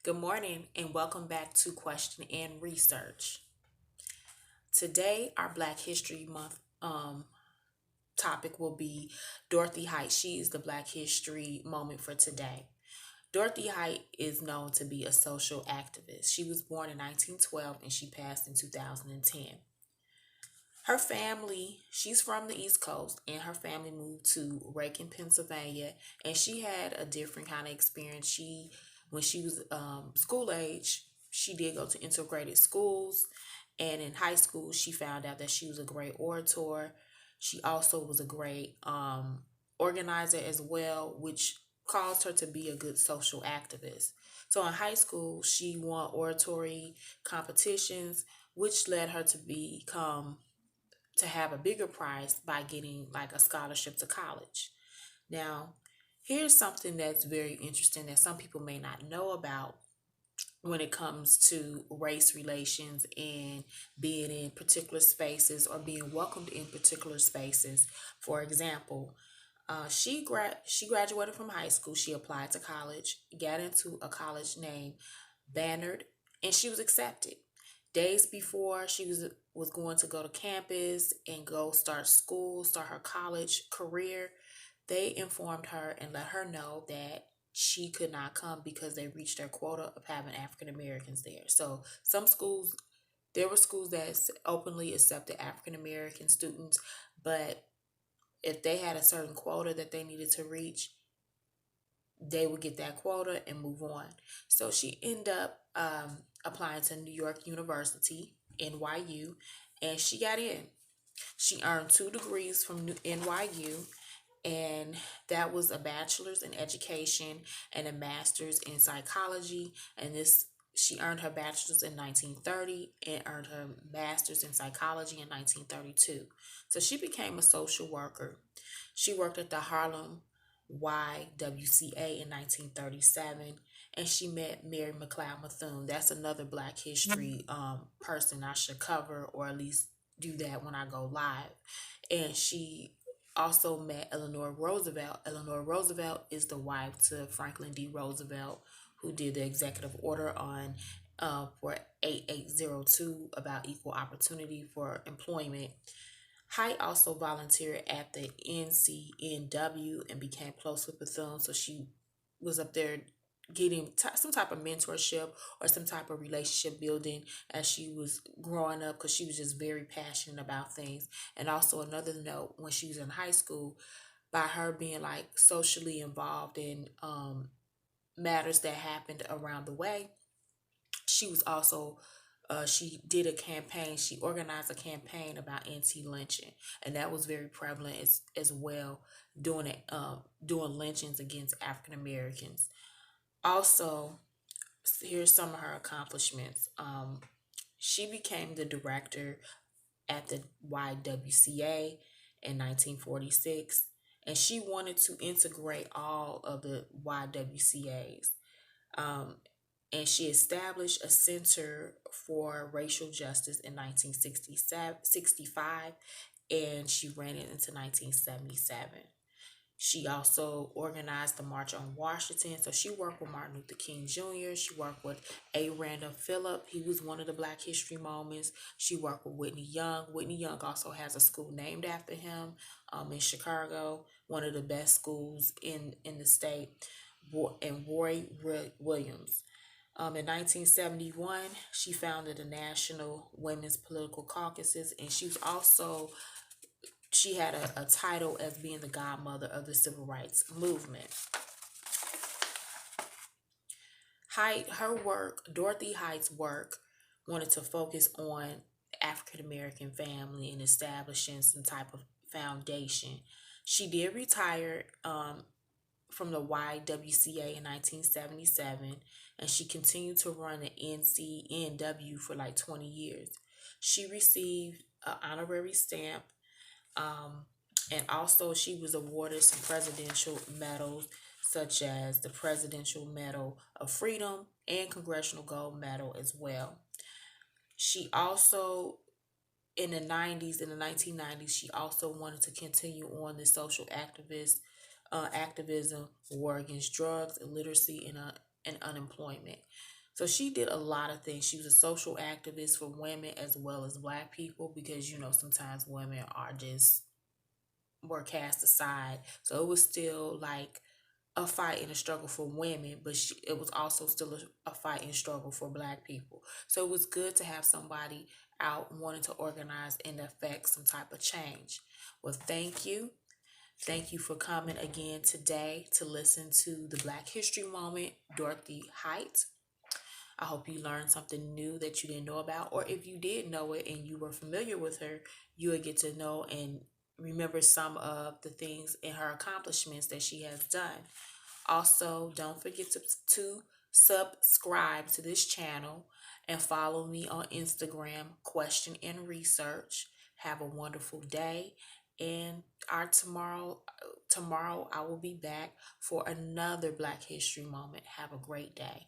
Good morning and welcome back to Question and Research. Today, our Black History Month topic will be Dorothy Height. She is the Black History moment for today. Dorothy Height is known to be a social activist. She was born in 1912 and she passed in 2010. Her family, she's from the East Coast, and her family moved to Rankin, Pennsylvania, and she had a different kind of experience. When she was school age, she did go to integrated schools, and in high school, she found out that she was a great orator. She also was a great organizer as well, which caused her to be a good social activist. So in high school, she won oratory competitions, which led her to become to have a bigger prize by getting like a scholarship to college. Now, here's something that's very interesting that some people may not know about when it comes to race relations and being in particular spaces or being welcomed in particular spaces. For example, she graduated from high school. She applied to college, got into a college named Bannard, and she was accepted. Days before she was going to go to campus and go start school, start her college career, they informed her and let her know that she could not come because they reached their quota of having African Americans there. So some schools, there were schools that openly accepted African American students, but if they had a certain quota that they needed to reach, they would get that quota and move on. So she ended up applying to New York University, NYU, and she got in. She earned 2 degrees from NYU, and that was a bachelor's in education and a master's in psychology. And this she earned her bachelor's in 1930 and earned her master's in psychology in 1932. So she became a social worker. She worked at the Harlem YWCA in 1937, and she met Mary McLeod Bethune. That's another Black History person I should cover, or at least do that when I go live. And she also met Eleanor Roosevelt. Eleanor Roosevelt is the wife to Franklin D. Roosevelt, who did the executive order on for 8802 about equal opportunity for employment. Height also volunteered at the NCNW and became close with Bethune, so she was up there getting some type of mentorship or some type of relationship building as she was growing up, because she was just very passionate about things. And also another note, when she was in high school, by her being like socially involved in matters that happened around the way, she was also she did a campaign. She organized a campaign about anti-lynching, and that was very prevalent as well, doing lynchings against African Americans. Also, here's some of her accomplishments. She became the director at the YWCA in 1946, and she wanted to integrate all of the YWCAs. Um, and she established a center for racial justice in 1965, and she ran it into 1977. She also organized the March on Washington. So she worked with Martin Luther King Jr. She worked with A. Randall Phillip. He was one of the Black History moments. She worked with Whitney Young. Whitney Young also has a school named after him in Chicago, one of the best schools in the state, and Roy Williams. In 1971, she founded the National Women's Political Caucuses, and she had a title as being the godmother of the civil rights movement. Dorothy Height's work wanted to focus on African American family and establishing some type of foundation. She did retire from the YWCA in 1977, and she continued to run the NCNW for like 20 years. She received an honorary stamp, um, and also she was awarded some presidential medals, such as the Presidential Medal of Freedom and Congressional Gold Medal as well. She also, in the 1990s, she also wanted to continue on the social activism, war against drugs, illiteracy, and unemployment. So she did a lot of things. She was a social activist for women as well as black people, because sometimes women are just were cast aside. So it was still like a fight and a struggle for women, but it was also still a fight and struggle for black people. So it was good to have somebody out wanting to organize and affect some type of change. Well, thank you. Thank you for coming again today to listen to the Black History Moment, Dorothy Height. I hope you learned something new that you didn't know about, or if you did know it and you were familiar with her, you would get to know and remember some of the things and her accomplishments that she has done. Also, don't forget to subscribe to this channel and follow me on Instagram, Question and Research. Have a wonderful day. And our tomorrow I will be back for another Black History Moment. Have a great day.